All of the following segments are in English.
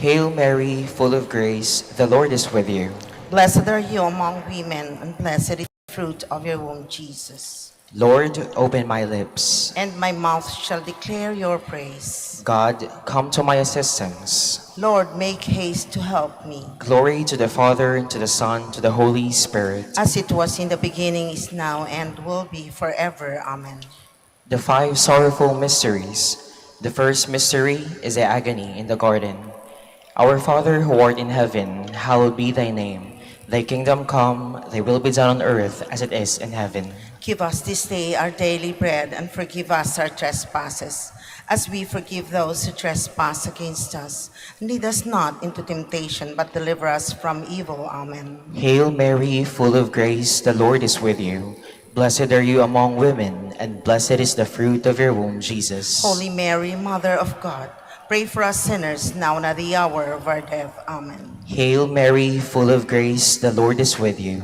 Hail Mary, full of grace, the Lord is with you. Blessed are you among women, and blessed is the fruit of your womb, Jesus. Lord, open my lips. And my mouth shall declare your praise. God, come to my assistance. Lord, make haste to help me. Glory to the Father, and to the Son, to the Holy Spirit. As it was in the beginning, is now, and will be forever. Amen. The five sorrowful mysteries. The first mystery is the agony in the garden. Our Father who art in heaven, hallowed be thy name. Thy kingdom come, thy will be done on earth as it is in heaven. Give us this day our daily bread, and forgive us our trespasses, as we forgive those who trespass against us. Lead us not into temptation, but deliver us from evil. Amen. Hail Mary, full of grace, the Lord is with you. Blessed are you among women, and blessed is the fruit of your womb, Jesus. Holy Mary, Mother of God, pray for us sinners, now and at the hour of our death. Amen. Hail Mary, full of grace, the Lord is with you.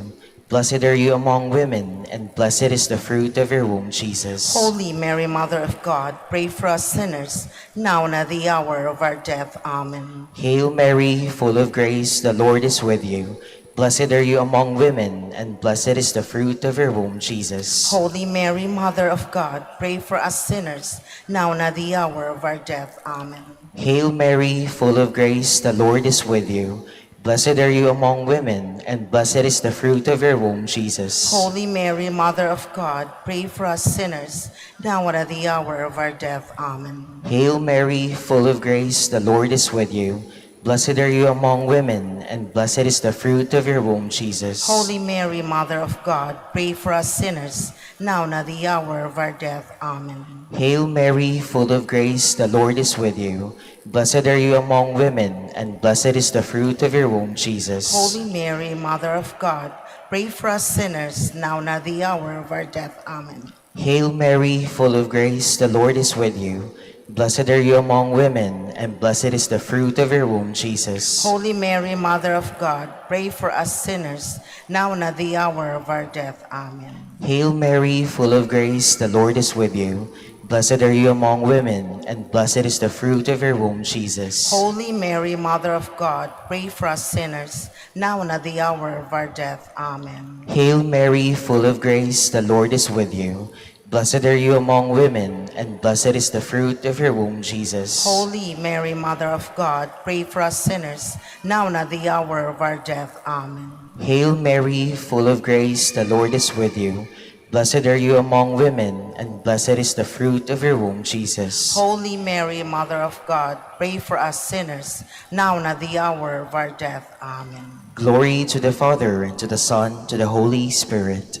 Blessed are you among women, and blessed is the fruit of your womb, Jesus. Holy Mary, Mother of God, pray for us sinners, now and at the hour of our death. Amen. Hail Mary, full of grace, the Lord is with you. Blessed are you among women, and blessed is the fruit of your womb, Jesus. Holy Mary, Mother of God, pray for us sinners, now and at the hour of our death. Amen. Hail Mary, full of grace, the Lord is with you. Blessed are you among women, and blessed is the fruit of your womb, Jesus. Holy Mary, Mother of God, pray for us sinners, now and at the hour of our death. Amen. Hail Mary, full of grace, the Lord is with you. Blessed are you among women, and blessed is the fruit of your womb, Jesus. Holy Mary, Mother of God, pray for us sinners, now and at the hour of our death. Amen. Hail Mary, full of grace, the Lord is with you. Blessed are you among women, and blessed is the fruit of your womb, Jesus. Holy Mary, Mother of God, pray for us sinners, now and at the hour of our death. Amen. Hail Mary, full of grace, the Lord is with you. Blessed are you among women, and blessed is the fruit of your womb, Jesus. Holy Mary, Mother of God, pray for us sinners, now and at the hour of our death. Amen. Hail Mary, full of grace, the Lord is with you. Blessed are you among women, and blessed is the fruit of your womb, Jesus. Holy Mary, Mother of God, pray for us sinners, now and at the hour of our death. Amen. Hail Mary, full of grace, the Lord is with you. Blessed are you among women, and blessed is the fruit of your womb, Jesus. Holy Mary, Mother of God, pray for us sinners, now and at the hour of our death. Amen. Hail Mary, full of grace, the Lord is with you. Blessed are you among women, and blessed is the fruit of your womb, Jesus. Holy Mary, Mother of God, pray for us sinners, now and at the hour of our death. Amen. Glory to the Father, and to the Son, to the Holy Spirit.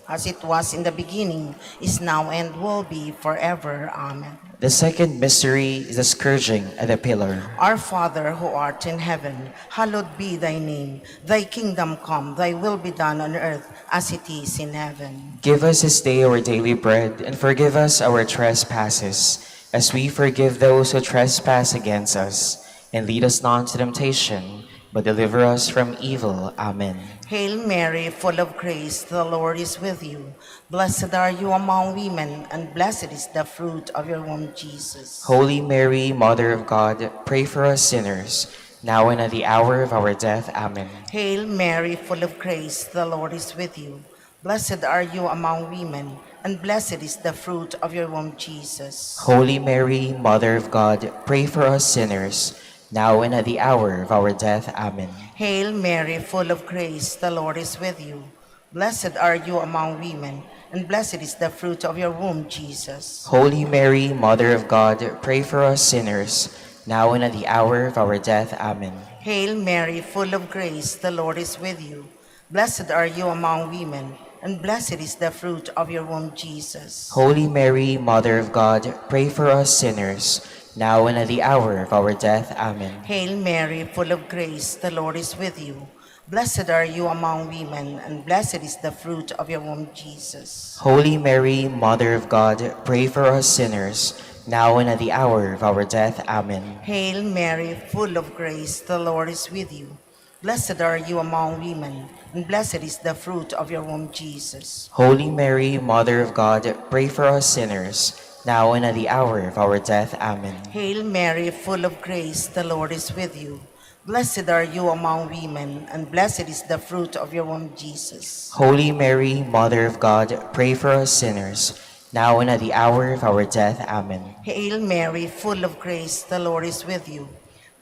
As it was in the beginning, is now, and will be forever. Amen. The second mystery is the scourging at the pillar. Our Father who art in heaven, hallowed be thy name. Thy kingdom come, thy will be done on earth as it is in heaven. Give us this day our daily bread, and forgive us our trespasses, as we forgive those who trespass against us. And lead us not into temptation, but deliver us from evil. Amen. Hail Mary, full of grace, the Lord is with you. Blessed are you among women, and blessed is the fruit of your womb, Jesus. Holy Mary, Mother of God, pray for us sinners, now and at the hour of our death. Amen. Hail Mary, full of grace, the Lord is with you. Blessed are you among women, and blessed is the fruit of your womb, Jesus. Holy Mary, Mother of God, pray for us sinners, now and at the hour of our death. Amen. Hail Mary, full of grace, the Lord is with you. Blessed are you among women, and blessed is the fruit of your womb, Jesus. Holy Mary, Mother of God, pray for us sinners, now and at the hour of our death. Amen. Hail Mary, full of grace, the Lord is with you. Blessed are you among women, and blessed is the fruit of your womb, Jesus. Holy Mary, Mother of God, pray for us sinners, now and at the hour of our death. Amen. Hail Mary, full of grace, the Lord is with you. Blessed are you among women, and blessed is the fruit of your womb, Jesus. Holy Mary, Mother of God, pray for us sinners, now and at the hour of our death. Amen. Hail Mary, full of grace, the Lord is with you. Blessed are you among women, and blessed is the fruit of your womb, Jesus. Holy Mary, Mother of God, pray for us sinners, now and at the hour of our death. Amen. Hail Mary, full of grace, the Lord is with you. Blessed are you among women, and blessed is the fruit of your womb, Jesus. Holy Mary, Mother of God, pray for us sinners, now and at the hour of our death. Amen. Hail Mary, full of grace, the Lord is with you.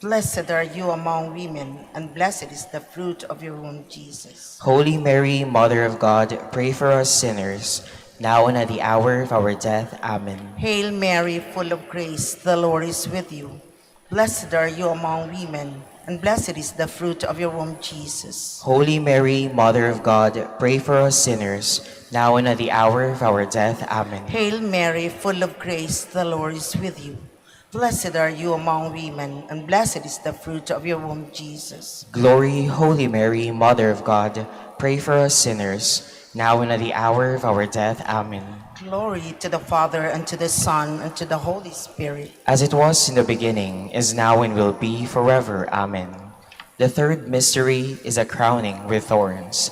Blessed are you among women, and blessed is the fruit of your womb, Jesus. Holy Mary, Mother of God, pray for us sinners, now and at the hour of our death. Amen. Hail Mary, full of grace, the Lord is with you. Blessed are you among women, and blessed is the fruit of your womb, Jesus. Holy Mary, Mother of God, pray for us sinners, now and at the hour of our death. Amen. Hail Mary, full of grace, the Lord is with you. Blessed are you among women, and blessed is the fruit of your womb, Jesus. Glory, Holy Mary, Mother of God, pray for us sinners, now and at the hour of our death. Amen. Glory to the Father, and to the Son, and to the Holy Spirit. As it was in the beginning, is now, and will be forever. Amen. The third mystery is a crowning with thorns.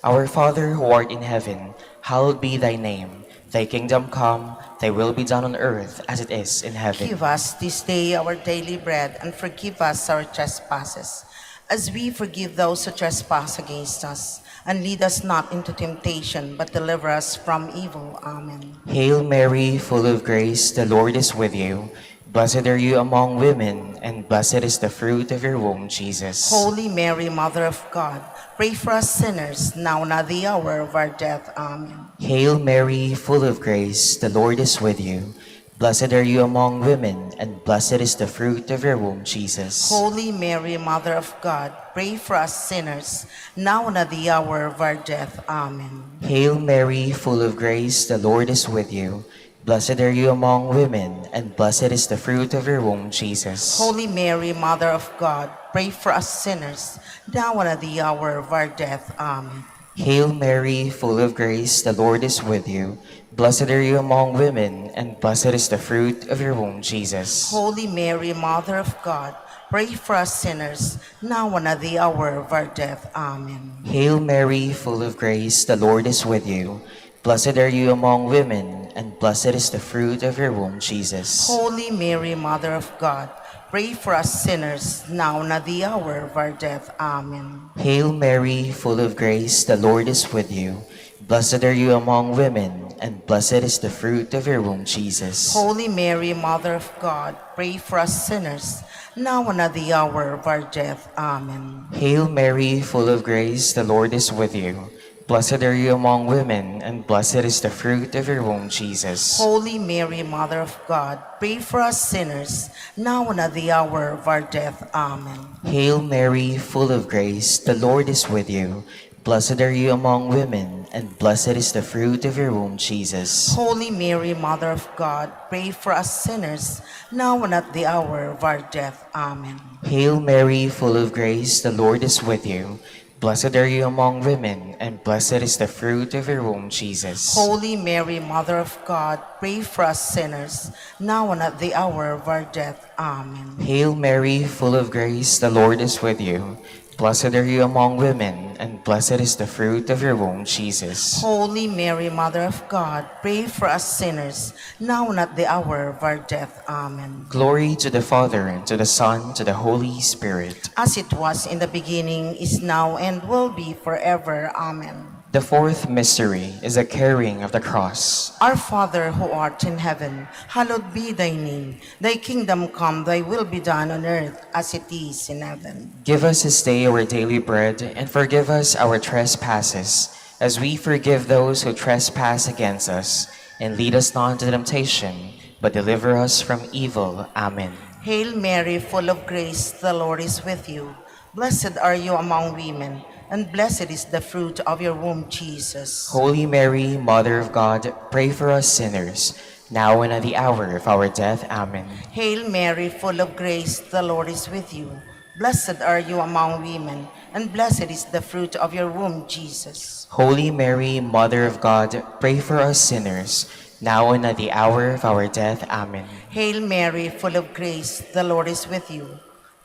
Our Father who art in heaven, hallowed be thy name. Thy kingdom come, thy will be done on earth as it is in heaven. Give us this day our daily bread, and forgive us our trespasses, as we forgive those who trespass against us. And lead us not into temptation, but deliver us from evil. Amen. Hail Mary, full of grace, the Lord is with you. Blessed are you among women, and blessed is the fruit of your womb, Jesus. Holy Mary, Mother of God, pray for us sinners, now and at the hour of our death. Amen. Hail Mary, full of grace, the Lord is with you. Blessed are you among women, and blessed is the fruit of your womb, Jesus. Holy Mary, Mother of God, pray for us sinners, now and at the hour of our death. Amen. Hail Mary, full of grace, the Lord is with you. Blessed are you among women, and blessed is the fruit of your womb, Jesus. Holy Mary, Mother of God, pray for us sinners, now and at the hour of our death. Amen. Hail Mary, full of grace, the Lord is with you. Blessed are you among women, and blessed is the fruit of your womb, Jesus. Holy Mary, Mother of God, pray for us sinners, now and at the hour of our death. Amen. Hail Mary, full of grace, the Lord is with you. Blessed are you among women, and blessed is the fruit of your womb, Jesus. Holy Mary, Mother of God, pray for us sinners, now and at the hour of our death. Amen. Hail Mary, full of grace, the Lord is with you. Blessed are you among women, and blessed is the fruit of your womb, Jesus. Holy Mary, Mother of God, pray for us sinners, now and at the hour of our death. Amen. Hail Mary, full of grace, the Lord is with you. Blessed are you among women, and blessed is the fruit of your womb, Jesus. Holy Mary, Mother of God, pray for us sinners, now and at the hour of our death. Amen. Hail Mary, full of grace, the Lord is with you. Blessed are you among women, and blessed is the fruit of your womb, Jesus. Holy Mary, Mother of God, pray for us sinners, now and at the hour of our death. Amen. Hail Mary, full of grace, the Lord is with you. Blessed are you among women, and blessed is the fruit of your womb, Jesus. Holy Mary, Mother of God, pray for us sinners, now and at the hour of our death. Amen. Hail Mary, full of grace, the Lord is with you. Blessed are you among women, and blessed is the fruit of your womb, Jesus. Holy Mary, Mother of God, pray for us sinners, now and at the hour of our death. Amen. Glory to the Father, and to the Son, to the Holy Spirit. As it was in the beginning, is now, and will be forever. Amen. The fourth mystery is the carrying of the cross. Our Father who art in heaven, hallowed be thy name. Thy kingdom come, thy will be done on earth as it is in heaven. Give us this day our daily bread, and forgive us our trespasses, as we forgive those who trespass against us. And lead us not into temptation, but deliver us from evil. Amen. Hail Mary, full of grace, the Lord is with you. Blessed are you among women, and blessed is the fruit of your womb, Jesus. Holy Mary, Mother of God, pray for us sinners, now and at the hour of our death. Amen. Hail Mary, full of grace, the Lord is with you. Blessed are you among women, and blessed is the fruit of your womb, Jesus. Holy Mary, Mother of God, pray for us sinners, now and at the hour of our death. Amen. Hail Mary, full of grace, the Lord is with you.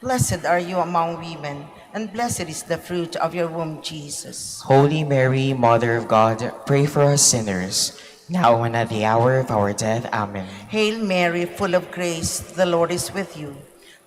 Blessed are you among women, and blessed is the fruit of your womb, Jesus. Holy Mary, Mother of God, pray for us sinners, now and at the hour of our death. Amen. Hail Mary, full of grace, the Lord is with you.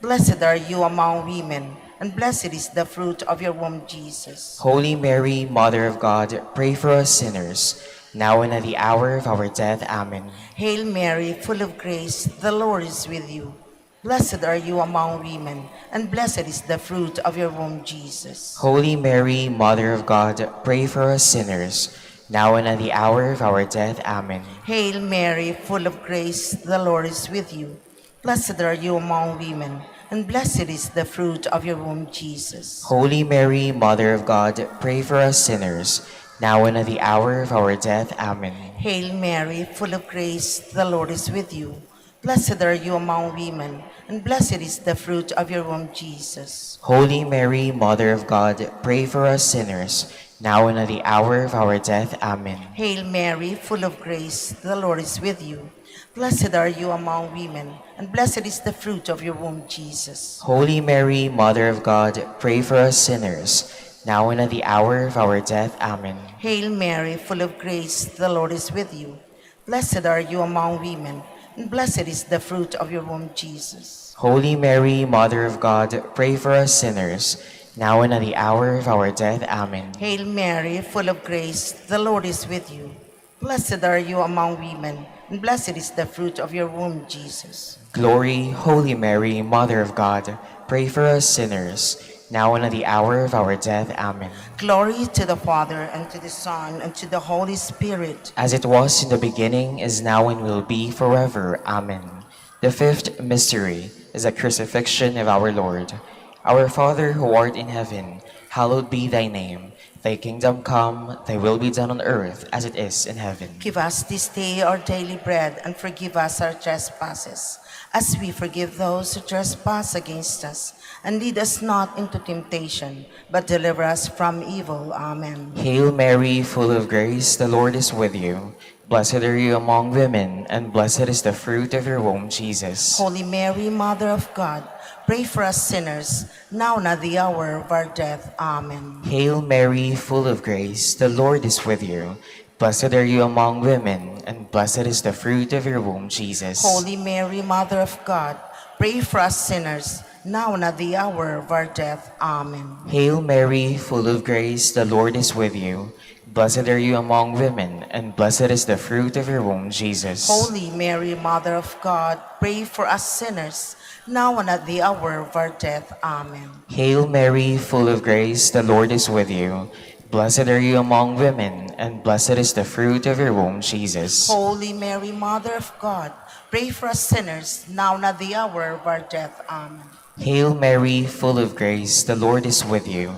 Blessed are you among women, and blessed is the fruit of your womb, Jesus. Holy Mary, Mother of God, pray for us sinners, now and at the hour of our death. Amen. Hail Mary, full of grace, the Lord is with you. Blessed are you among women, and blessed is the fruit of your womb, Jesus. Holy Mary, Mother of God, pray for us sinners, now and at the hour of our death. Amen. Hail Mary, full of grace, the Lord is with you. Blessed are you among women, and blessed is the fruit of your womb, Jesus. Holy Mary, Mother of God, pray for us sinners, now and at the hour of our death. Amen. Hail Mary, full of grace, the Lord is with you. Blessed are you among women, and blessed is the fruit of your womb, Jesus. Holy Mary, Mother of God, pray for us sinners, now and at the hour of our death. Amen. Hail Mary, full of grace, the Lord is with you. Blessed are you among women, and blessed is the fruit of your womb, Jesus. Holy Mary, Mother of God, pray for us sinners, now and at the hour of our death. Amen. Hail Mary, full of grace, the Lord is with you. Blessed are you among women, and blessed is the fruit of your womb, Jesus. Holy Mary, Mother of God, pray for us sinners, now and at the hour of our death. Amen. Hail Mary, full of grace, the Lord is with you. Blessed are you among women, and blessed is the fruit of your womb, Jesus. Glory, Holy Mary, Mother of God, pray for us sinners, now and at the hour of our death. Amen. Glory to the Father, and to the Son, and to the Holy Spirit. As it was in the beginning, is now, and will be forever. Amen. The fifth mystery is the crucifixion of our Lord. Our Father who art in heaven, hallowed be thy name. Thy kingdom come, thy will be done on earth as it is in heaven. Give us this day our daily bread, and forgive us our trespasses, as we forgive those who trespass against us. And lead us not into temptation, but deliver us from evil. Amen. Hail Mary, full of grace, the Lord is with you. Blessed are you among women, and blessed is the fruit of your womb, Jesus. Holy Mary, Mother of God, pray for us sinners, now and at the hour of our death. Amen. Hail Mary, full of grace, the Lord is with you. Blessed are you among women, and blessed is the fruit of your womb, Jesus. Holy Mary, Mother of God, pray for us sinners, now and at the hour of our death. Amen. Hail Mary, full of grace, the Lord is with you. Blessed are you among women, and blessed is the fruit of your womb, Jesus. Holy Mary, Mother of God, pray for us sinners, now and at the hour of our death. Amen. Hail Mary, full of grace, the Lord is with you. Blessed are you among women, and blessed is the fruit of your womb, Jesus. Holy Mary, Mother of God, pray for us sinners, now and at the hour of our death. Amen. Hail Mary, full of grace, the Lord is with you.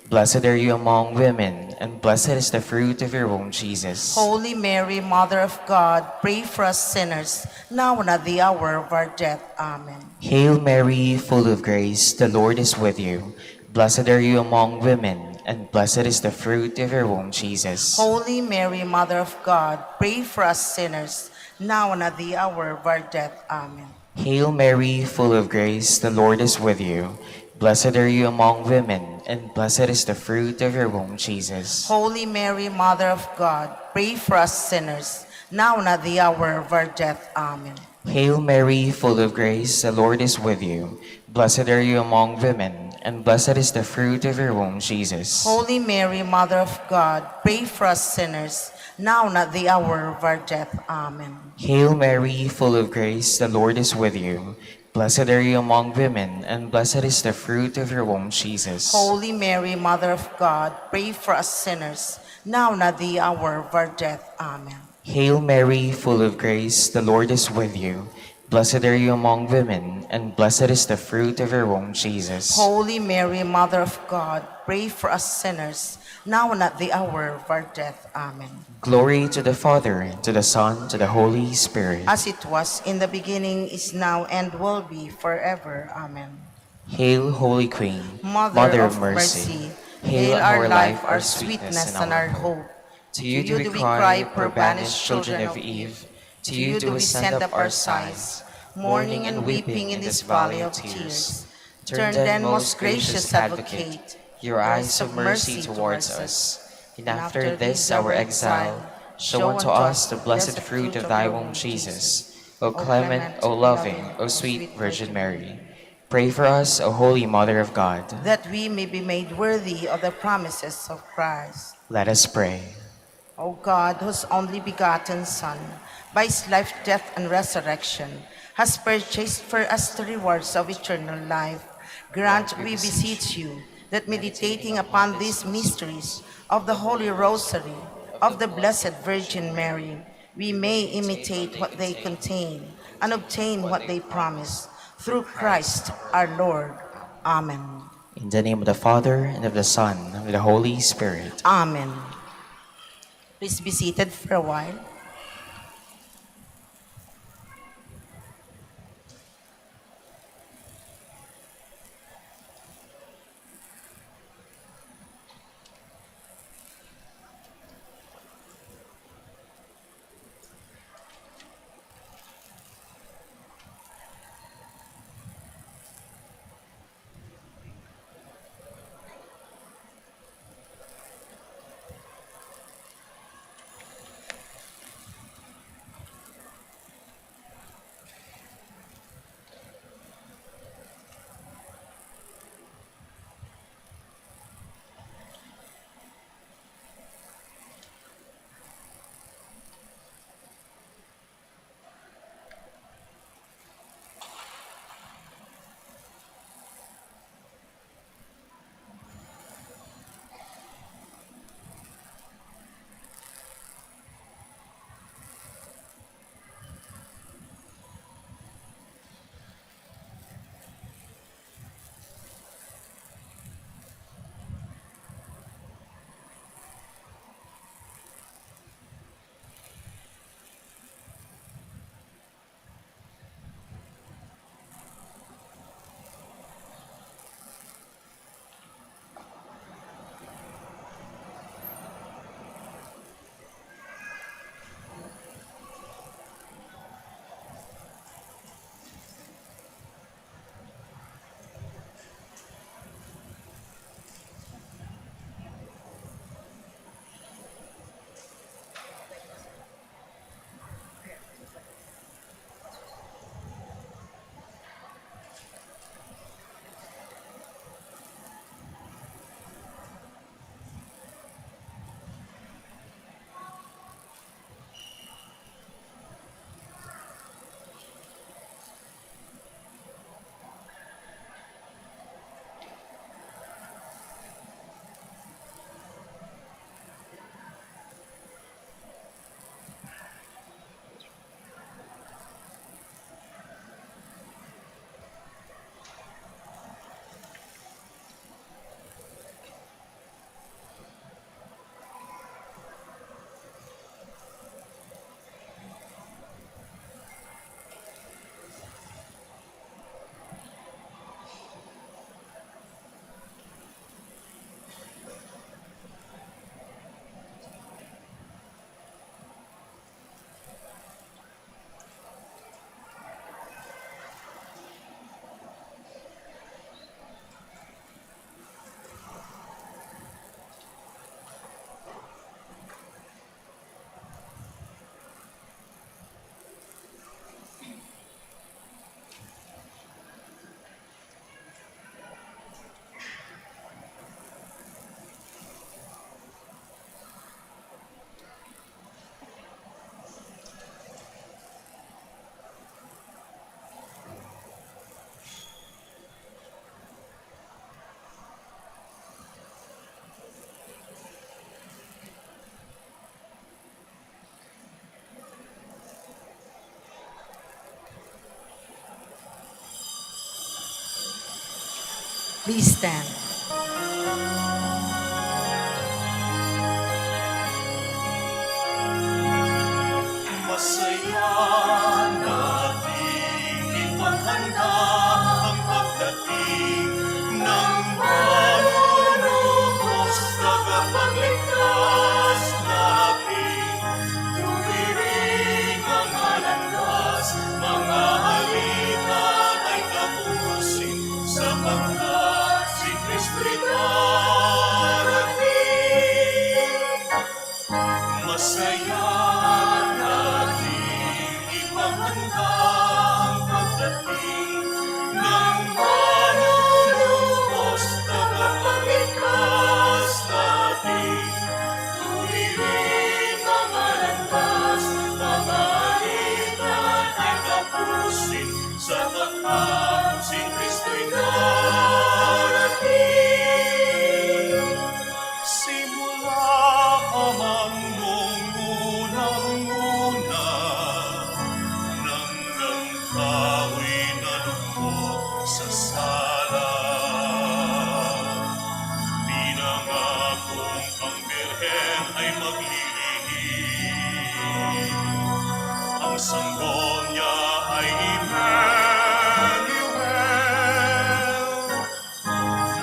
Blessed are you among women, and blessed is the fruit of your womb, Jesus. Holy Mary, Mother of God, pray for us sinners, now and at the hour of our death. Amen. Hail Mary, full of grace, the Lord is with you. Blessed are you among women, and blessed is the fruit of your womb, Jesus. Holy Mary, Mother of God, pray for us sinners, now and at the hour of our death. Amen. Hail Mary, full of grace, the Lord is with you. Blessed are you among women, and blessed is the fruit of your womb, Jesus. Holy Mary, Mother of God, pray for us sinners, now and at the hour of our death. Amen. Hail Mary, full of grace, the Lord is with you. Blessed are you among women, and blessed is the fruit of your womb, Jesus. Holy Mary, Mother of God, pray for us sinners, now and at the hour of our death. Amen. Hail Mary, full of grace, the Lord is with you. Blessed are you among women, and blessed is the fruit of your womb, Jesus. Holy Mary, Mother of God, pray for us sinners, now and at the hour of our death. Amen. Hail Mary, full of grace, the Lord is with you. Blessed are you among women, and blessed is the fruit of your womb, Jesus. Holy Mary, Mother of God, pray for us sinners, now and at the hour of our death. Amen. Glory to the Father, to the Son, to the Holy Spirit. As it was in the beginning, is now, and will be forever. Amen. Hail, Holy Queen, Mother of mercy, hail our life, our sweetness, and our hope. To you do we cry, poor banished children of Eve. To you do we send up our sighs, mourning and weeping in this valley of tears. Turn then, most gracious Advocate, your eyes of mercy towards us, and after this our exile, Show unto us the blessed fruit of thy womb, Jesus. O clement, O loving, O sweet Virgin Mary. Pray for us, O Holy Mother of God. that we may be made worthy of the promises of Christ. Let us pray. O God, whose only begotten Son, by his life, death, and resurrection, has purchased for us the rewards of eternal life, grant, we beseech you, that meditating upon these mysteries of the Holy Rosary of the Blessed Virgin Mary, we may imitate what they contain and obtain what they promise. Through Christ our Lord. Amen. In the name of the Father, and of the Son, and of the Holy Spirit. Amen. Please be seated for a while. Please stand. Masaya nating ipaghanda ang pagdating ng manunubos tagapagligtas natin. Tuwiring ang alandas, mga alita ay tapusin sapagkat si Kristo handa ang pagdating ng manunubos, tagapagligtas natin. Tuwirin mga landas, mga alitan ay tapusin, sapagkat si Kristo'y darating. Simula pa man nung unang-una, nang nangkawi na lubog sa sala, pinangakong ang Birhen ay maglilihim. Ang sanggol niya ay Emmanuel.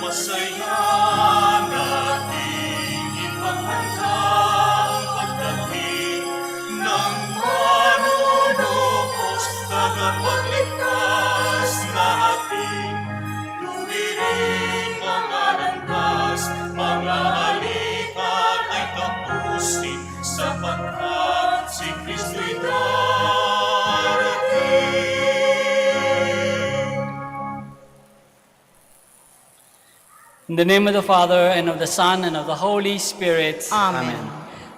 Masaya nating ipaghanda ang pagdating ng manunubos, tagapagligtas natin. Luwirin mga landas, mga alitan ay tapusin, sapagkat si Kristo'y darating. In the name of the Father, and of the Son, and of the Holy Spirit. Amen.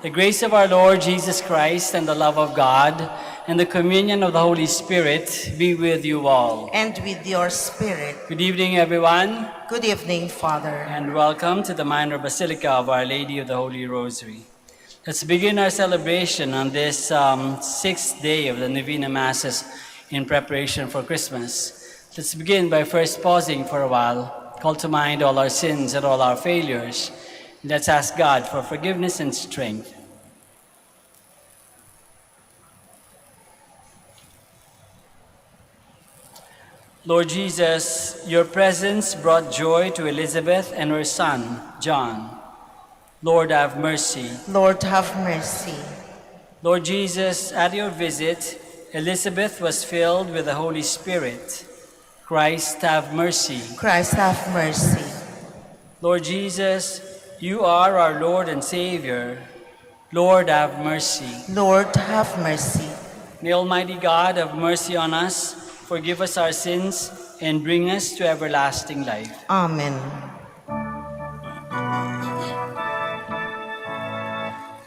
The grace of our Lord Jesus Christ, and the love of God, and the communion of the Holy Spirit be with you all. And with your spirit. Good evening, everyone, Good evening, Father. and welcome to the Minor Basilica of Our Lady of the Holy Rosary. Let's begin our celebration on this sixth day of the Novena Masses in preparation for Christmas. Let's begin by first pausing for a while, call to mind all our sins and all our failures. Let's ask God for forgiveness and strength. Lord Jesus, your presence brought joy to Elizabeth and her son, John. Lord, have mercy. Lord, have mercy. Lord Jesus, at your visit, Elizabeth was filled with the Holy Spirit. Christ, have mercy. Christ, have mercy. Lord Jesus, you are our Lord and Savior. Lord, have mercy. Lord, have mercy. May Almighty God have mercy on us, forgive us our sins, and bring us to everlasting life. Amen.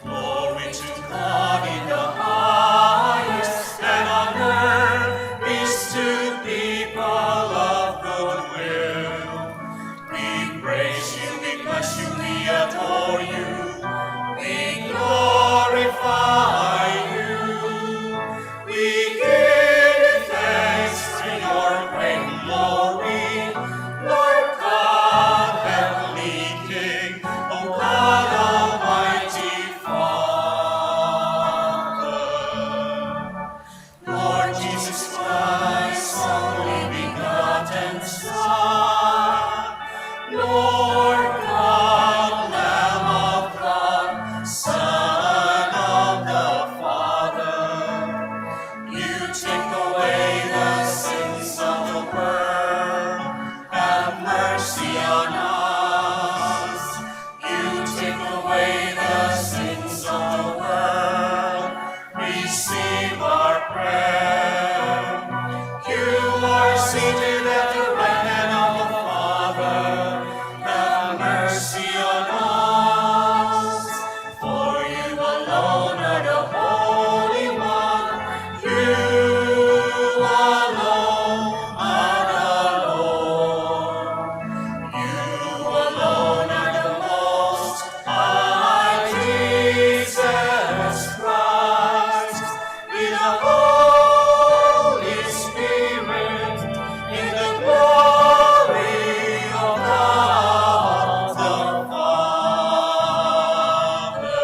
Glory to God in the highest, and on earth peace to people of good will. We praise you, we bless you, we adore you, we glorify you. We give you thanks to your great glory, Lord God, heavenly King, O God, Almighty Father. Lord Jesus Christ, only begotten Son, Lord God, Lamb of God, Son of the Father, you take away the sins of the world, have mercy on us. You take away the sins of the world, receive our prayer. You are seated at the right hand of the Father, have mercy on us. For you alone are the Holy One, you alone are the Lord. You alone are the Most High, Jesus Christ, with the Holy Spirit, in the glory of God the Father.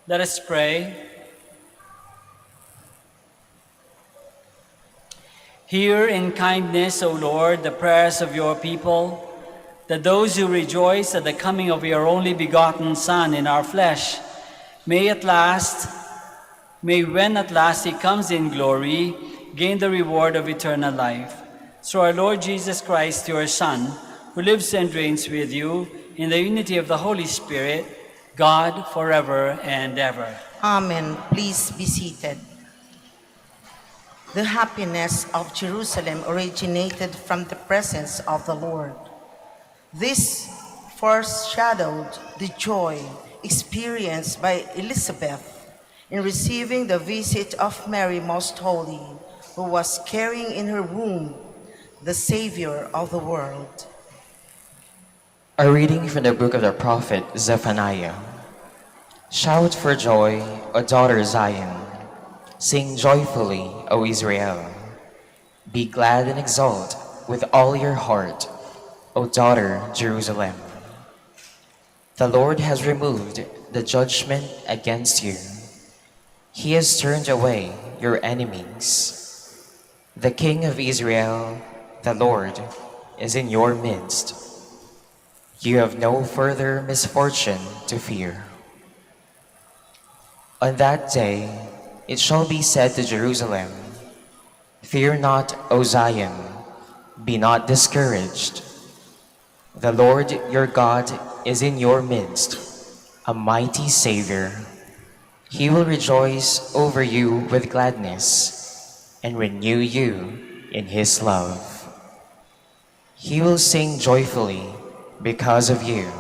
Let us pray. Hear in kindness, O Lord, the prayers of your people, that those who rejoice at the coming of your only begotten Son in our flesh may when at last he comes in glory, gain the reward of eternal life. Through our Lord Jesus Christ, your Son, who lives and reigns with you in the unity of the Holy Spirit, God, forever and ever. Amen. Please be seated. The happiness of Jerusalem originated from the presence of the Lord. This foreshadowed the joy experienced by Elizabeth in receiving the visit of Mary Most Holy, who was carrying in her womb the Savior of the world. A reading from the book of the prophet Zephaniah. Shout for joy, O daughter Zion. Sing joyfully, O Israel. Be glad and exult with all your heart, O daughter Jerusalem. The Lord has removed the judgment against you. He has turned away your enemies. The King of Israel, the Lord, is in your midst. You have no further misfortune to fear. On that day it shall be said to Jerusalem, Fear not, O Zion, be not discouraged. The Lord your God is in your midst, a mighty Savior. He will rejoice over you with gladness and renew you in his love. He will sing joyfully because of you,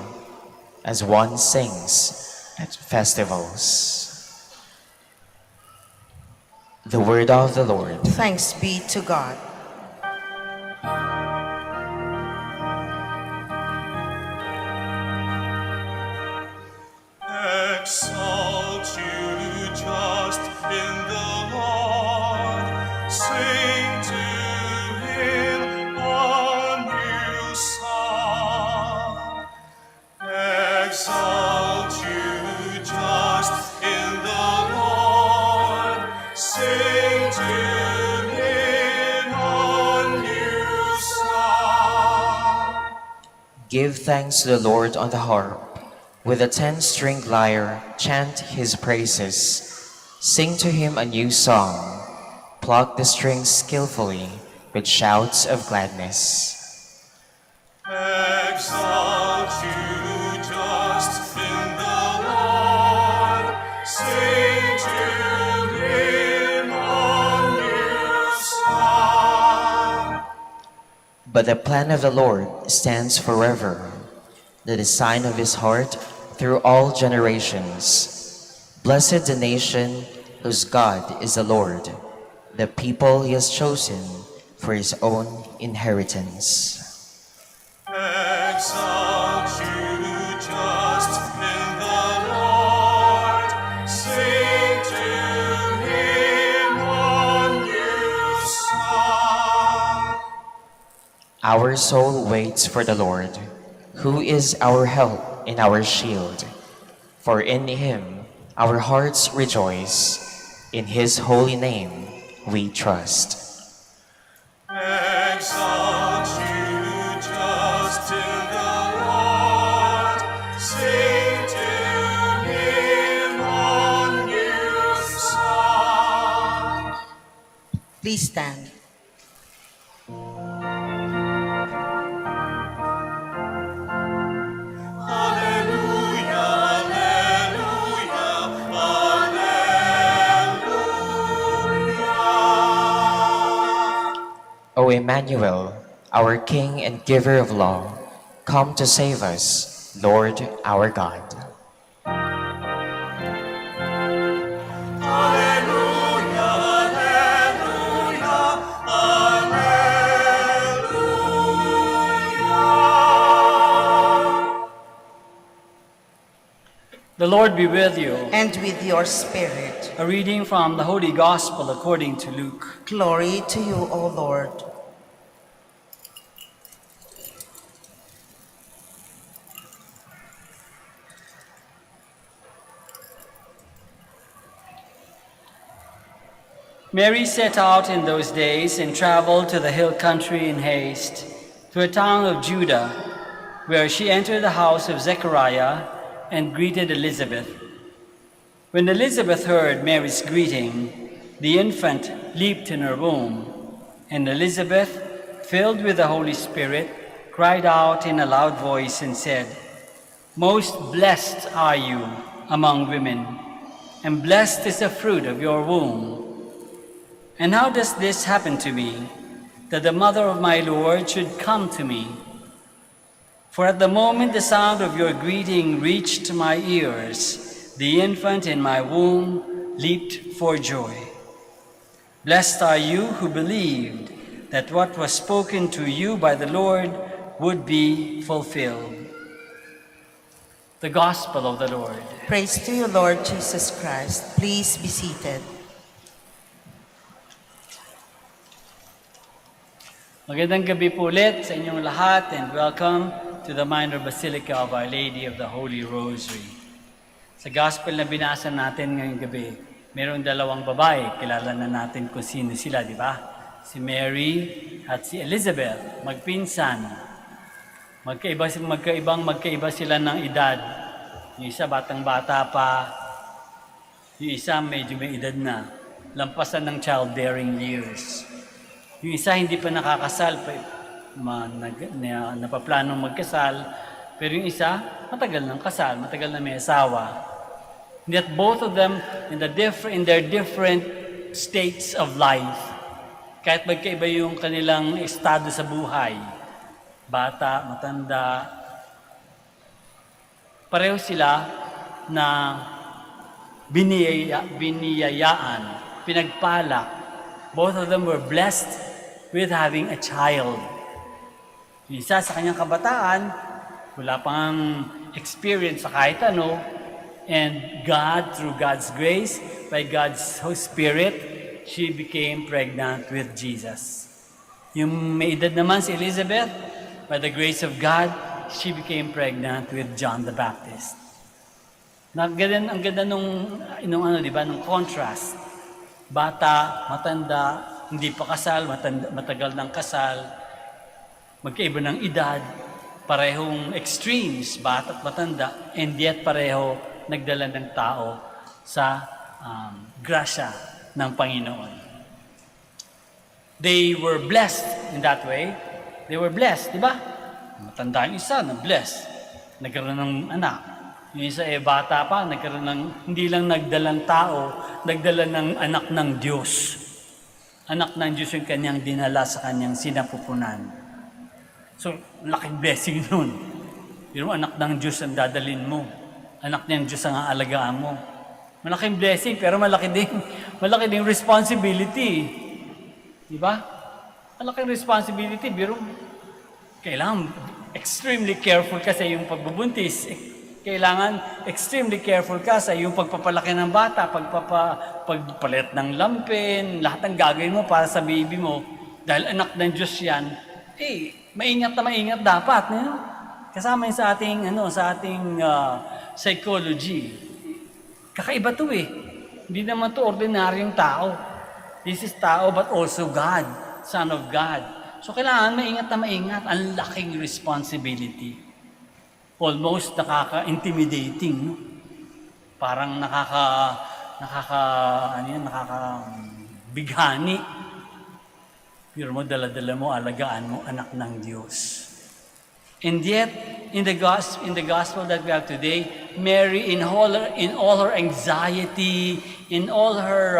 as one sings at festivals. The word of the Lord. Thanks be to God. Exalt you just in the Lord. Sing to him a new song. Exalt you just in the Lord. Sing to him a new song. Give thanks to the Lord on the harp. With a 10-stringed lyre, chant his praises. Sing to him a new song. Pluck the strings skillfully with shouts of gladness. Exalt you just in the Lord. Sing to him a new song. But the plan of the Lord stands forever, the design of his heart through all generations. Blessed the nation whose God is the Lord, the people he has chosen for his own inheritance. Exalt you just in the Lord. Sing to him a new song. Our soul waits for the Lord, who is our help and our shield. For in him our hearts rejoice, in his holy name we trust. Exalt you just in the Lord. Sing to him a new song. Please stand. Alleluia, alleluia, alleluia. O Emmanuel, our King and giver of law, come to save us, Lord our God. Alleluia, alleluia, alleluia. The Lord be with you. And with your spirit. A reading from the Holy Gospel according to Luke. Glory to you, O Lord. Mary set out in those days and traveled to the hill country in haste, to a town of Judah, where she entered the house of Zechariah and greeted Elizabeth. When Elizabeth heard Mary's greeting, the infant leaped in her womb, and Elizabeth, filled with the Holy Spirit, cried out in a loud voice and said, "Most blessed are you among women, and blessed is the fruit of your womb. And how does this happen to me, that the mother of my Lord should come to me? For at the moment the sound of your greeting reached my ears, the infant in my womb leaped for joy. Blessed are you who believed that what was spoken to you by the Lord would be fulfilled." The Gospel of the Lord. Praise to you, Lord Jesus Christ. Please be seated. Magandang gabi po ulit sa inyong lahat and welcome to the Minor Basilica of Our Lady of the Holy Rosary. Sa Gospel na binasa natin ngayong gabi, mayroong dalawang babae. Kilala na natin kung sino sila, di ba? Si Mary at si Elizabeth, magpinsan. Magkaiba sila ng edad. Yung isa batang-bata pa, yung isa medyo may edad na. Lampasan ng childbearing years. Yung isa hindi pa nakakasal, napaplanong magkasal, pero yung isa matagal ng kasal, matagal na may asawa. Yet both of them in their different states of life, kahit magkaiba yung kanilang estado sa buhay, bata, matanda, pareho sila na biniyayaan, pinagpala. Both of them were blessed with having a child. Yung isa sa kanyang kabataan, wala pang experience sa kahit ano, and God, through God's grace, by God's Spirit, she became pregnant with Jesus. Yung may edad naman si Elizabeth, by the grace of God, she became pregnant with John the Baptist. Ang ganda nung contrast. Bata, matanda, hindi pa kasal, matagal ng kasal, magkaiba ng edad, parehong extremes, bata at matanda, and yet pareho nagdala ng tao sa grasya ng Panginoon. They were blessed in that way. They were blessed, di ba? Matanda yung isa, na-blessed. Nagkaroon ng anak. Yung isa bata pa, nagkaroon ng, hindi lang nagdalang tao, nagdala ng anak ng Diyos. Anak ng Diyos yung kanyang dinala sa kanyang sinapupunan. So, laking blessing nun. Yung anak ng Diyos ang dadalin mo. Anak ng Diyos ang aalagaan mo. Malaking blessing, pero malaki ding responsibility. Di ba? Malaking responsibility, pero kailangan extremely careful ka sa iyong pagbubuntis. Kailangan extremely careful ka sa iyong pagpapalaki ng bata, pagpapalit ng lampin, lahat ng gagawin mo para sa baby mo. Dahil anak ng Diyos yan, maingat dapat. Kasama yun sa ating psychology. Kakaiba to Hindi naman to ordinaryong tao. This is tao but also God, Son of God. So kailangan maingat. Ang laking responsibility. Almost nakaka-intimidating, no? Parang nakaka-bighani. Pero mo, dala-dala mo, alagaan mo, anak ng Diyos. And yet, in the gospel that we have today, Mary, in all her anxiety, in all her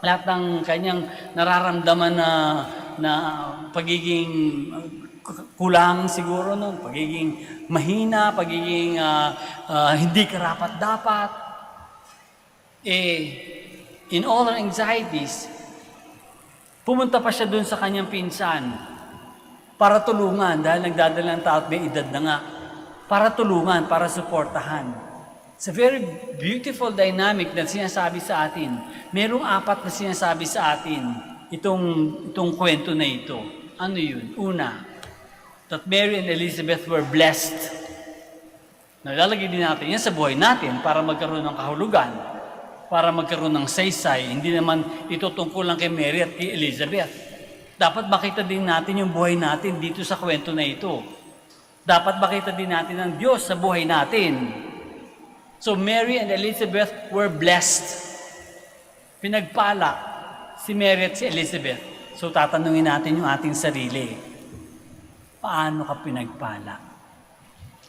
lahat ng kanyang nararamdaman na pagiging kulang siguro, no? Pagiging mahina, pagiging hindi karapat-dapat. In all her anxieties, pumunta pa siya dun sa kanyang pinsan para tulungan, dahil nagdadala ng tao at may edad na nga. Para tulungan, para suportahan. It's a very beautiful dynamic na sinasabi sa atin. Merong 4 na sinasabi sa atin itong kwento na ito. Ano yun? Una, that Mary and Elizabeth were blessed. Nalalagay din natin yan sa buhay natin para magkaroon ng kahulugan, para magkaroon ng saysay. Hindi naman ito tungkol lang kay Mary at kay Elizabeth. Dapat makita din natin yung buhay natin dito sa kwento na ito. Dapat makita din natin ang Diyos sa buhay natin. So Mary and Elizabeth were blessed. Pinagpala si Mary at si Elizabeth. So tatanungin natin yung ating sarili. Paano ka pinagpala?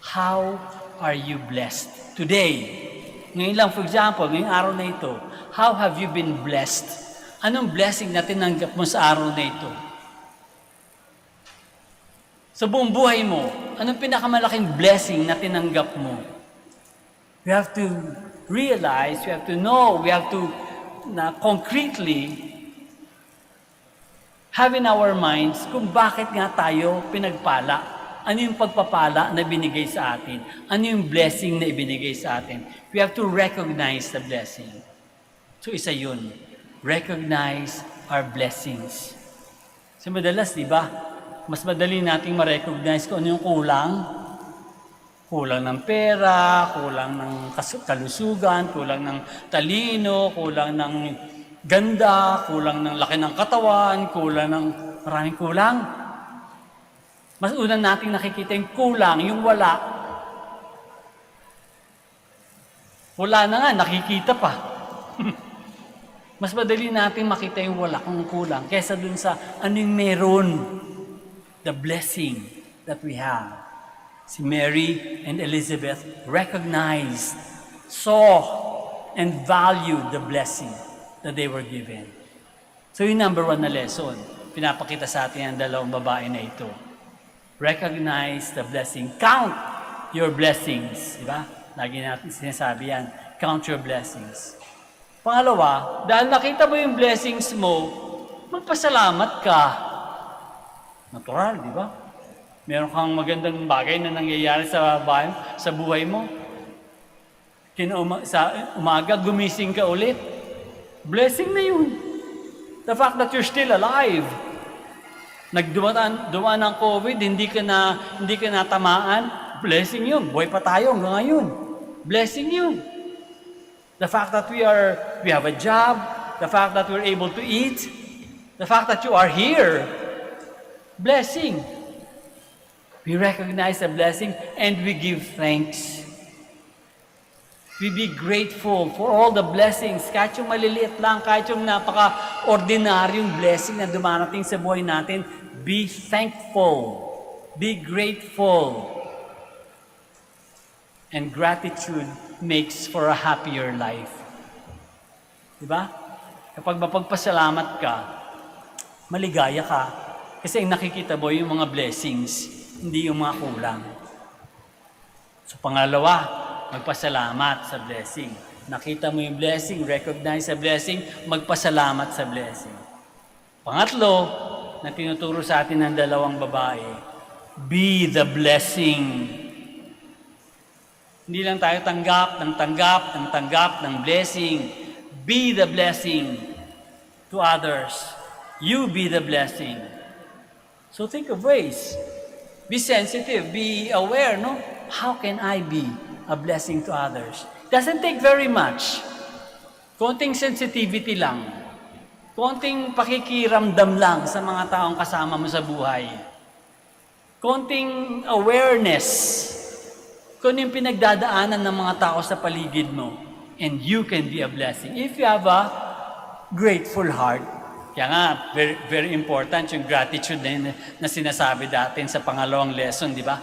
How are you blessed today? Ngayon lang, for example, ngayong araw na ito, how have you been blessed? Anong blessing na tinanggap mo sa araw na ito? Sa buong buhay mo, anong pinakamalaking blessing na tinanggap mo? We have to realize, we have to know, we have to concretely have in our minds kung bakit nga tayo pinagpala. Ano yung pagpapala na binigay sa atin? Ano yung blessing na ibinigay sa atin? We have to recognize the blessing. So isa yun. Recognize our blessings. So madalas, di ba? Mas madali nating ma-recognize kung ano yung kulang. Kulang ng pera, kulang ng kalusugan, kulang ng talino, kulang ng ganda, kulang ng laki ng katawan, kulang ng maraming kulang. Mas unang nating nakikita yung kulang, yung wala. Wala na nga, nakikita pa. Mas madali nating makita yung wala kung kulang kaysa dun sa ano yung meron. The blessing that we have. Si Mary and Elizabeth recognized, saw, and valued the blessing that they were given. So yung number one na lesson, pinapakita sa atin ang dalawang babae na ito. Recognize the blessing. Count your blessings. Diba? Lagi natin sinasabi yan. Count your blessings. Pangalawa, dahil nakita mo yung blessings mo, magpasalamat ka. Natural, di ba? Meron kang magandang bagay na nangyayari sa buhay mo. Sa umaga, gumising ka ulit. Blessing na yun. The fact that you're still alive. Dumaan ng COVID, hindi ka natamaan. Blessing yun. Buhay pa tayo hanggang ngayon. Blessing yun. The fact that we have a job, the fact that we're able to eat, the fact that you are here. Blessing. We recognize the blessing and we give thanks. We be grateful for all the blessings, kahit yung maliliit lang, kahit yung napaka-ordinaryong blessing na dumarating sa buhay natin. Be thankful. Be grateful. And gratitude makes for a happier life. Diba? Kapag mapagpasalamat ka, maligaya ka. Kasi ang nakikita mo yung mga blessings, hindi yung mga kulang. So pangalawa, magpasalamat sa blessing. Nakita mo yung blessing, recognize the blessing, magpasalamat sa blessing. Pangatlo, na tinuturo sa atin ng dalawang babae, be the blessing. Hindi lang tayo tanggap ng blessing. Be the blessing to others. You be the blessing. So think of ways. Be sensitive, be aware, no? How can I be a blessing to others? Doesn't take very much. Konting sensitivity lang. Konting pakikiramdam lang sa mga taong kasama mo sa buhay. Konting awareness kung yung pinagdadaanan ng mga tao sa paligid mo. And you can be a blessing. If you have a grateful heart. Kaya nga, very, very important yung gratitude na sinasabi natin sa pangalawang lesson, di ba?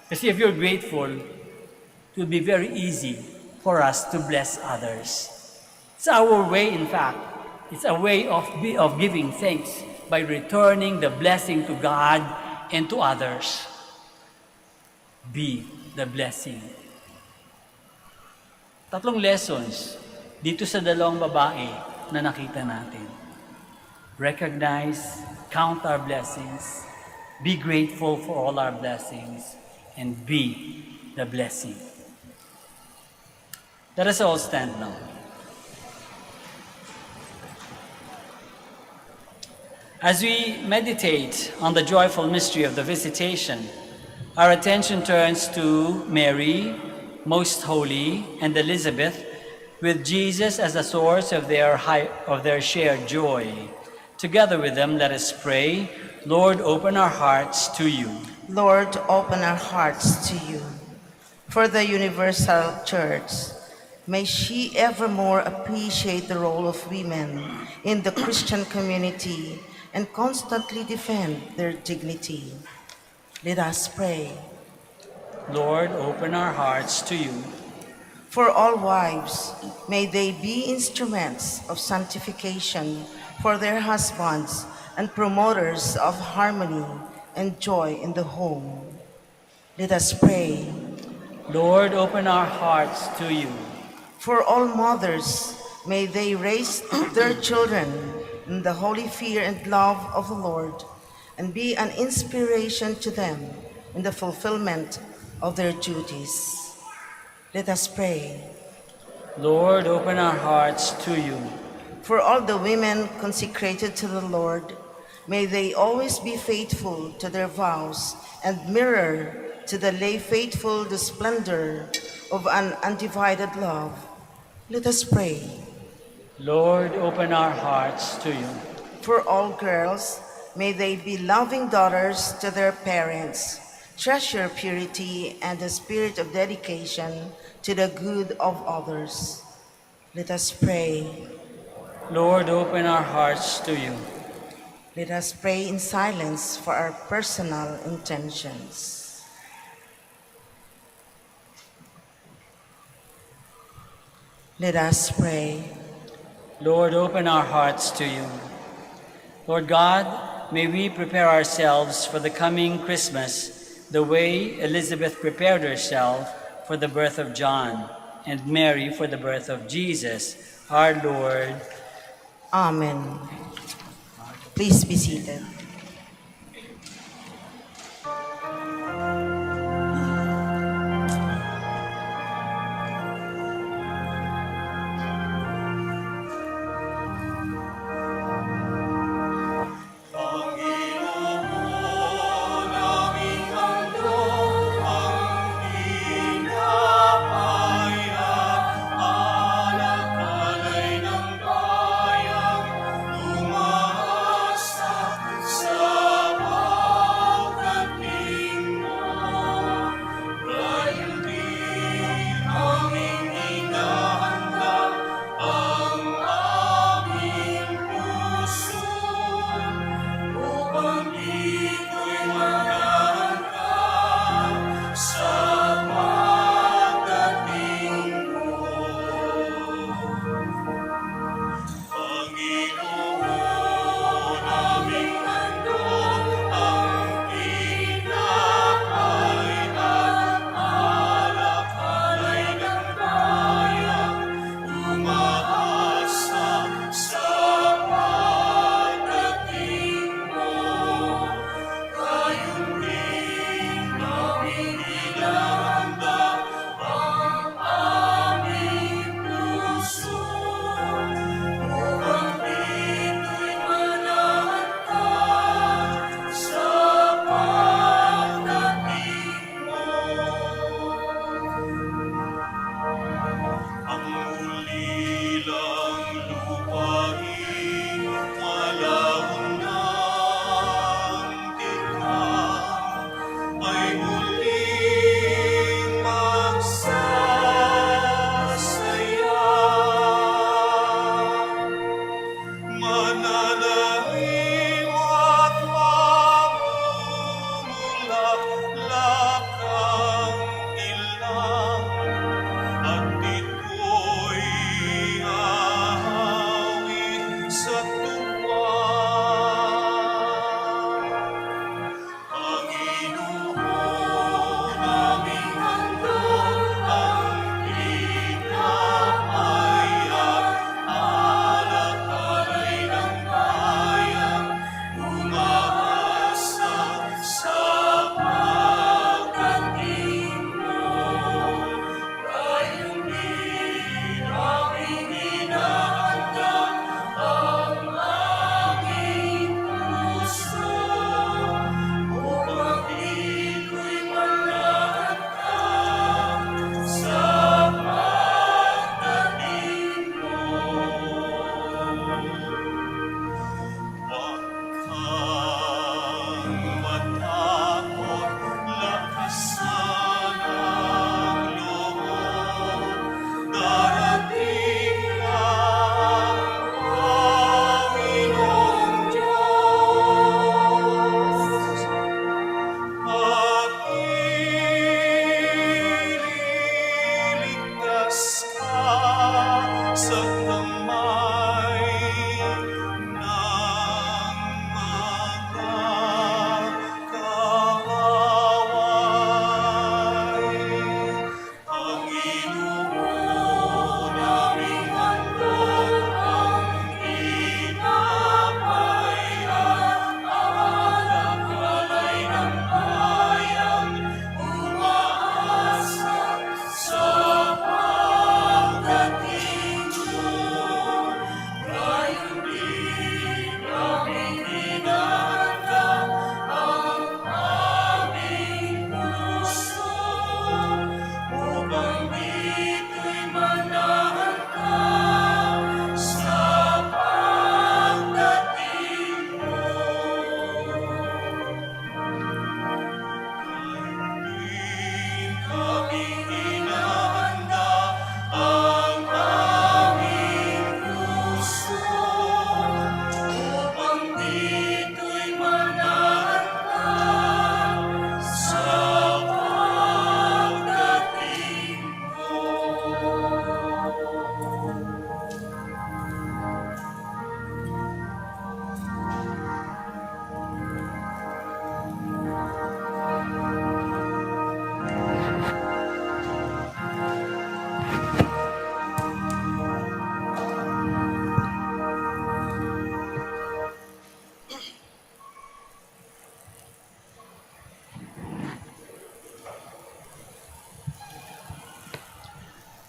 Kasi if you're grateful, it will be very easy for us to bless others. It's our way, in fact. It's a way of giving thanks by returning the blessing to God and to others. Be the blessing. Tatlong lessons dito sa dalawang babae na nakita natin. Recognize, count our blessings, be grateful for all our blessings, and be the blessing. Let us all stand now. As we meditate on the joyful mystery of the visitation, our attention turns to Mary, Most Holy, and Elizabeth, with Jesus as the source of their shared joy. Together with them, let us pray. Lord, open our hearts to you. Lord, open our hearts to you. For the universal church, may she evermore appreciate the role of women in the Christian community and constantly defend their dignity. Let us pray. Lord, open our hearts to you. For all wives, may they be instruments of sanctification for their husbands and promoters of harmony and joy in the home. Let us pray. Lord, open our hearts to you. For all mothers, may they raise their children in the holy fear and love of the Lord and be an inspiration to them in the fulfillment of their duties. Let us pray. Lord, open our hearts to you. For all the women consecrated to the Lord, may they always be faithful to their vows and mirror to the lay faithful the splendor of an undivided love. Let us pray. Lord, open our hearts to you. For all girls, may they be loving daughters to their parents, treasure purity and the spirit of dedication to the good of others. Let us pray. Lord, open our hearts to you. Let us pray in silence for our personal intentions. Let us pray. Lord, open our hearts to you. Lord God, may we prepare ourselves for the coming Christmas the way Elizabeth prepared herself for the birth of John and Mary for the birth of Jesus, our Lord. Amen. Please be seated. Panginoon aming handog ang pinapayak, alak-alay ng bayan, umaasa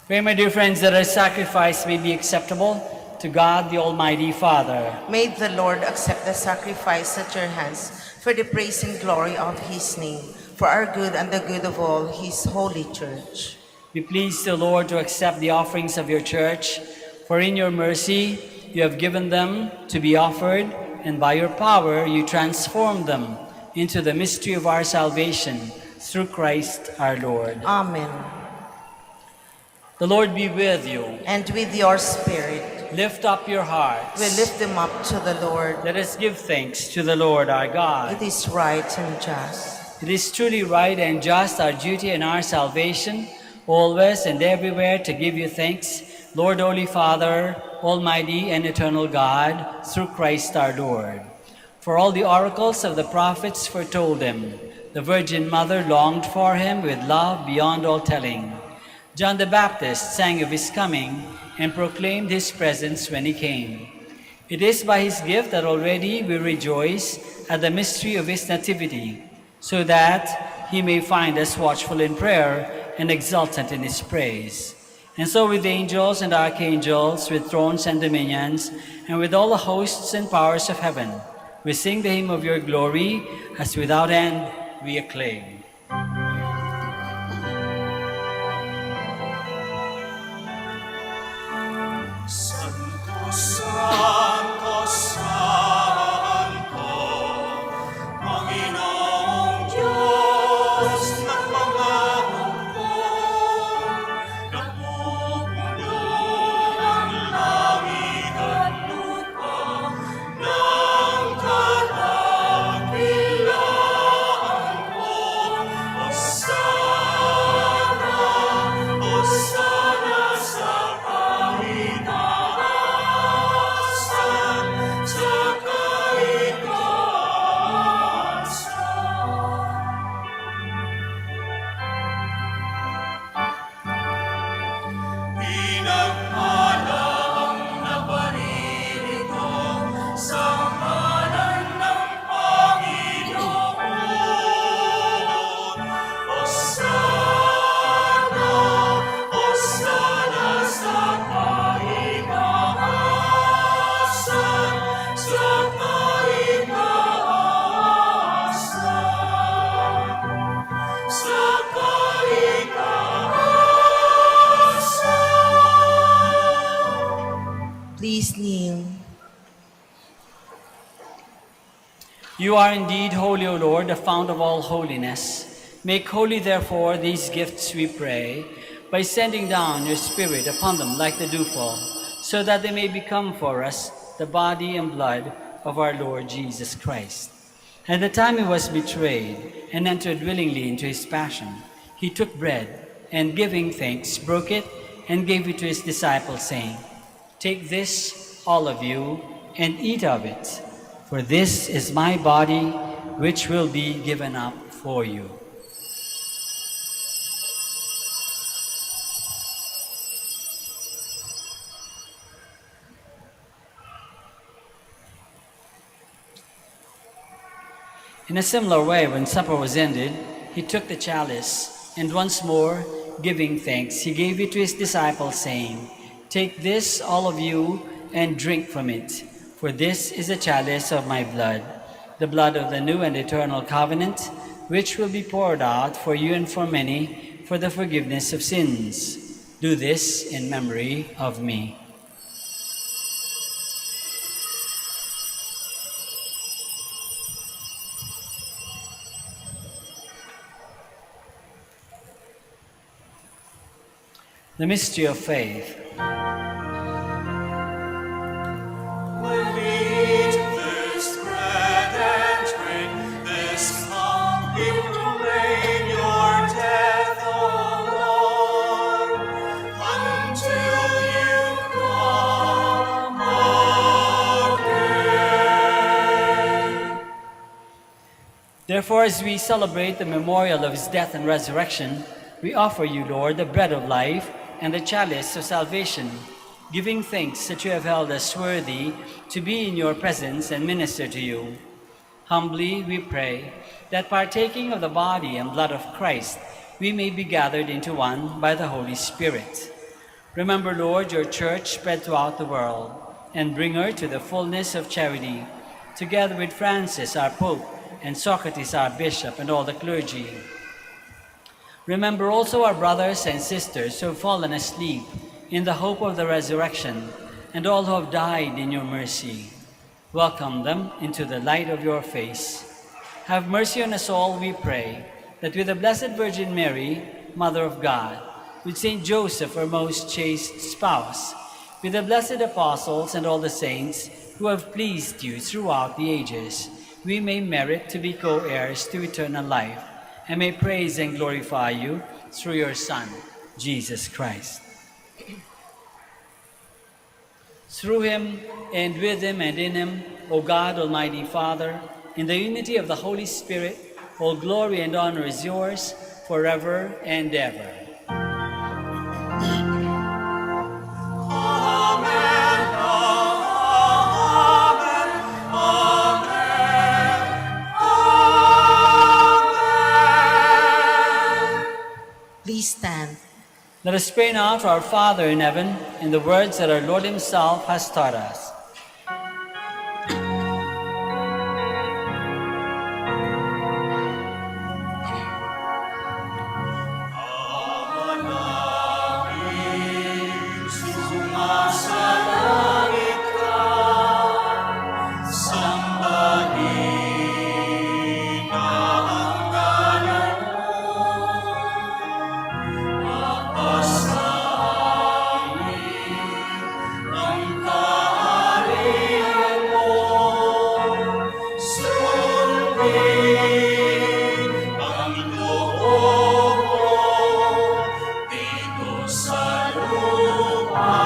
Pray, my dear friends, that our sacrifice may be acceptable to God, the Almighty Father. May the Lord accept the sacrifice at your hands for the praise and glory of his name, for our good and the good of all his holy church. Be pleased, O Lord, to accept the offerings of your church, for in your mercy you have given them to be offered, and by your power you transform them into the mystery of our salvation, through Christ our Lord. Amen. The Lord be with you. And with your spirit, Lift up your hearts. we lift them up to the Lord. Let us give thanks to the Lord our God. It is right and just. It is truly right and just, our duty and our salvation, always and everywhere to give you thanks, Lord, Holy Father, Almighty and eternal God, through Christ our Lord. For all the oracles of the prophets foretold him. The Virgin Mother longed for him with love beyond all telling. John the Baptist sang of his coming and proclaimed his presence when he came. It is by his gift that already we rejoice at the mystery of his nativity, so that he may find us watchful in prayer and exultant in his praise. And so with angels and archangels, with thrones and dominions, and with all the hosts and powers of heaven, we sing the hymn of your glory, as without end we acclaim. Santo, Santo, Santo, Panginoong Diyos ng mga hukbo, napupuno ang langit at lupa ng kadakilaan mo. Hosanna, Hosanna sa Please kneel. You are indeed holy, O Lord, the fount of all holiness. Make holy, therefore, these gifts, we pray, by sending down your Spirit upon them like the dewfall, so that they may become for us the body and blood of our Lord Jesus Christ. At the time he was betrayed and entered willingly into his passion, he took bread, and giving thanks, broke it, and gave it to his disciples, saying, "Take this, all of you, and eat of it, for this is my body, which will be given up for you." In a similar way, when supper was ended, he took the chalice, and once more, giving thanks, he gave it to his disciples, saying, "Take this, all of you, and drink from it, for this is the chalice of my blood, the blood of the new and eternal covenant, which will be poured out for you and for many for the forgiveness of sins. Do this in memory of me." The mystery of faith. We'll eat this bread and drink this cup, we proclaim your death, O Lord, until you come again. Therefore, as we celebrate the memorial of his death and resurrection, we offer you, Lord, the bread of life and the chalice of salvation, giving thanks that you have held us worthy to be in your presence and minister to you. Humbly we pray that, partaking of the body and blood of Christ, we may be gathered into one by the Holy Spirit. Remember, Lord, your church spread throughout the world, and bring her to the fullness of charity, together with Francis, our Pope, and Socrates, our Bishop, and all the clergy. Remember also our brothers and sisters who have fallen asleep in the hope of the resurrection, and all who have died in your mercy. Welcome them into the light of your face. Have mercy on us all, we pray, that with the Blessed Virgin Mary, Mother of God, with Saint Joseph, her most chaste spouse, with the blessed apostles and all the saints who have pleased you throughout the ages, we may merit to be co-heirs to eternal life, and may praise and glorify you through your Son, Jesus Christ. Through him, and with him, and in him, O God, Almighty Father, in the unity of the Holy Spirit, all glory and honor is yours forever and ever. Amen, amen, amen, amen. Please stand. Let us pray now to our Father in heaven in the words that our Lord himself has taught us. Sumasalangit ka, sambahin ang ngalan mo, mapasahin ang kaharian mo, sundin ang loob mo dito sa lupa.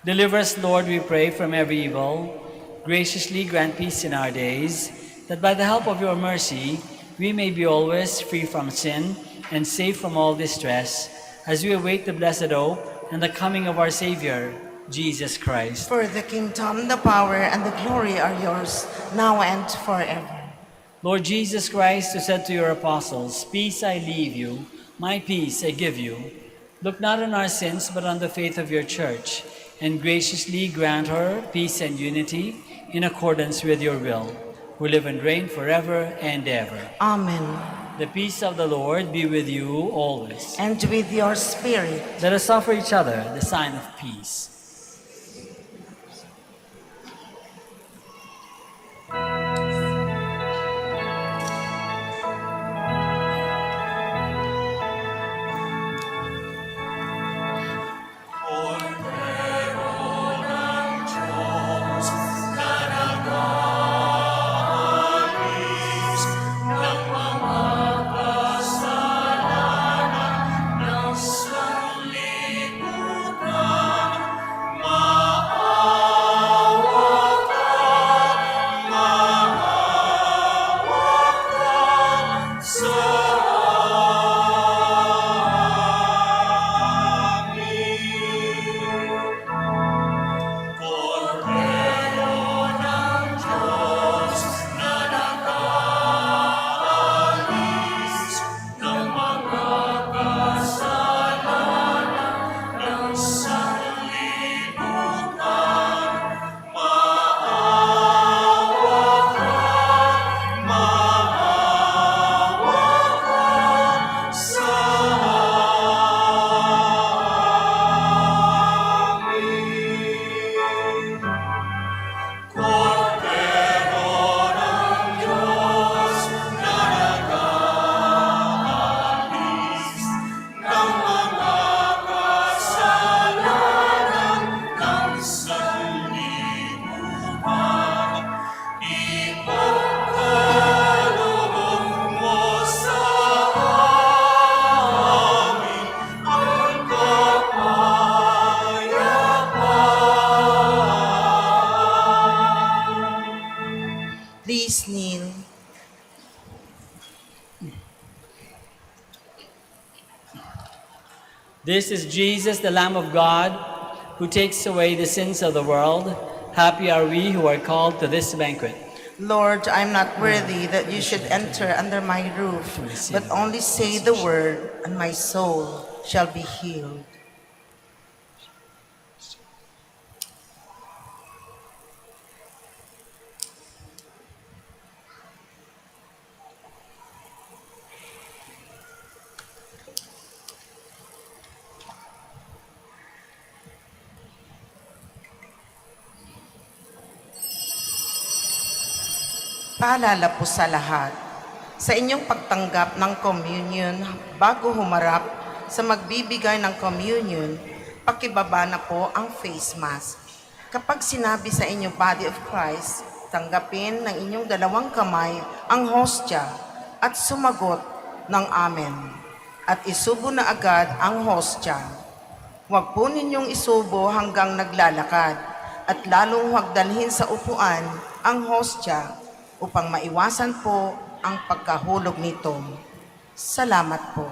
Deliver us, Lord, we pray, from every evil. Graciously grant peace in our days, that by the help of your mercy we may be always free from sin and safe from all distress, as we await the blessed hope and the coming of our Savior, Jesus Christ. For the kingdom, the power, and the glory are yours, now and forever. Lord Jesus Christ, who said to your apostles, "Peace I leave you, my peace I give you," look not on our sins, but on the faith of your church, and graciously grant her peace and unity in accordance with your will, who live and reign forever and ever. Amen. The peace of the Lord be with you always. And with your spirit. Let us offer each other the sign of peace. This is Jesus, the Lamb of God, who takes away the sins of the world. Happy are we who are called to this banquet. Lord, I am not worthy that you should enter under my roof, but only say the word, and my soul shall be healed. Paalala po sa lahat, sa inyong pagtanggap ng communion bago humarap sa magbibigay ng communion, pakibaba na po ang face mask. Kapag sinabi sa inyo body of Christ, tanggapin ng inyong dalawang kamay ang hostya at sumagot ng amen. At isubo na agad ang hostya. Huwag po ninyong isubo hanggang naglalakad at lalong huwag dalhin sa upuan ang hostya upang maiwasan po ang pagkahulog nito. Salamat po.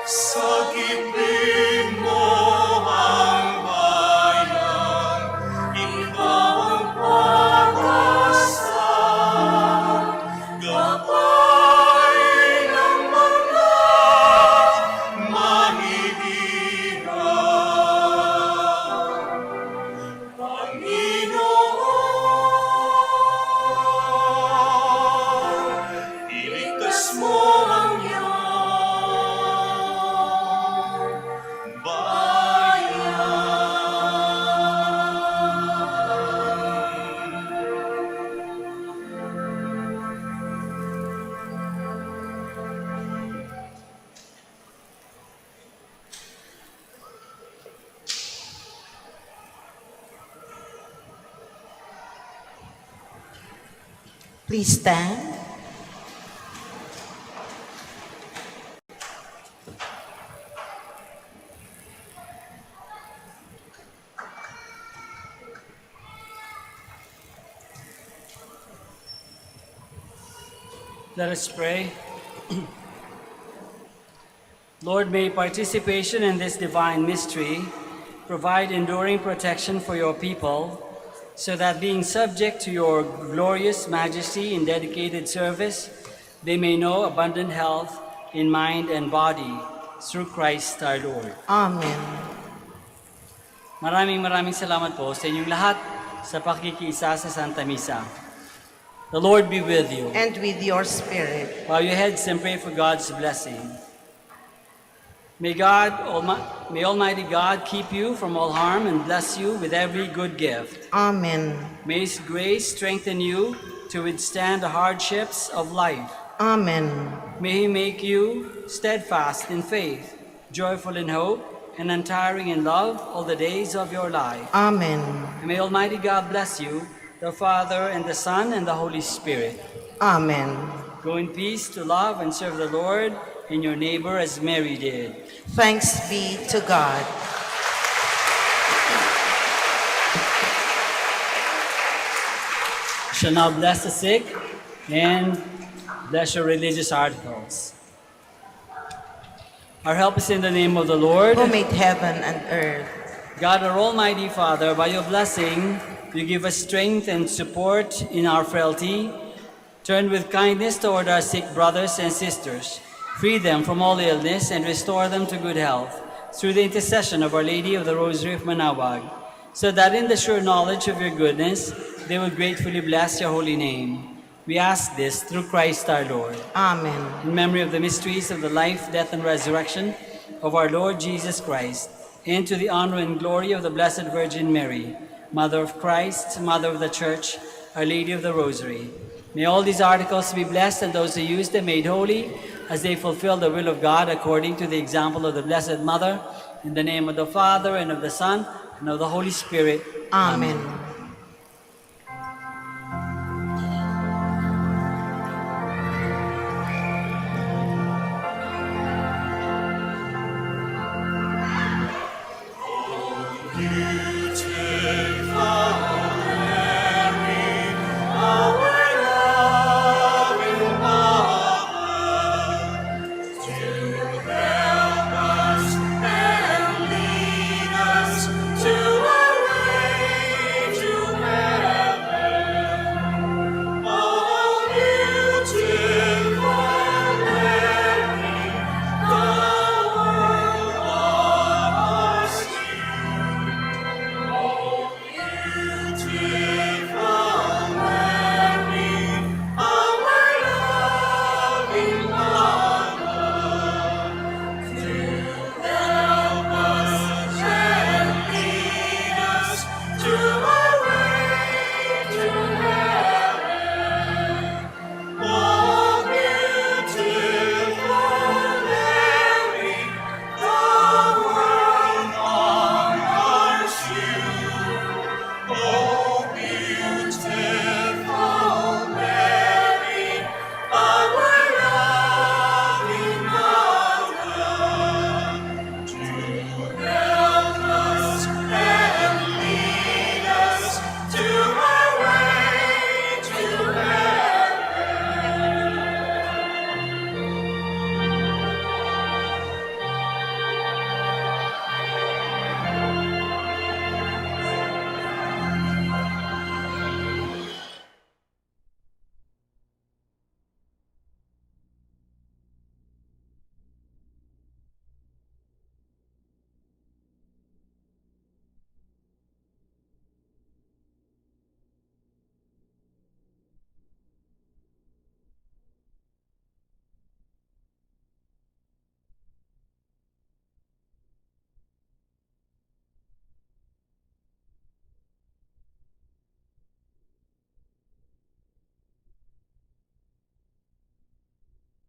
Sagipin mo ang bayan, ikaw ang pag-asa, gabay ng mga mahihirap. Panginoon, iligtas mo ang iyong bayan. Please stand. Let us pray. Lord, may participation in this divine mystery provide enduring protection for your people, so that being subject to your glorious majesty in dedicated service, they may know abundant health in mind and body through Christ our Lord. Amen. Maraming salamat po sa inyong lahat sa pakikiisa sa Santa Misa. The Lord be with you. And with your spirit. Bow your heads and pray for God's blessing. May Almighty God keep you from all harm and bless you with every good gift. Amen. May His grace strengthen you to withstand the hardships of life. Amen. May He make you steadfast in faith, joyful in hope, and untiring in love all the days of your life. Amen. And may Almighty God bless you, the Father, and the Son, and the Holy Spirit. Amen. Go in peace to love and serve the Lord and your neighbor as Mary did. Thanks be to God. Shall now bless the sick and bless your religious articles. Our help is in the name of the Lord. Who made heaven and earth. God, our Almighty Father, by your blessing, you give us strength and support in our frailty. Turn with kindness toward our sick brothers and sisters. Free them from all illness and restore them to good health through the intercession of Our Lady of the Rosary of Manaoag, so that in the sure knowledge of your goodness, they will gratefully bless your holy name. We ask this through Christ our Lord. Amen. In memory of the mysteries of the life, death, and resurrection of our Lord Jesus Christ, and to the honor and glory of the Blessed Virgin Mary, Mother of Christ, Mother of the Church, Our Lady of the Rosary. May all these articles be blessed, and those who use them made holy, as they fulfill the will of God according to the example of the Blessed Mother, in the name of the Father, and of the Son, and of the Holy Spirit. Amen. You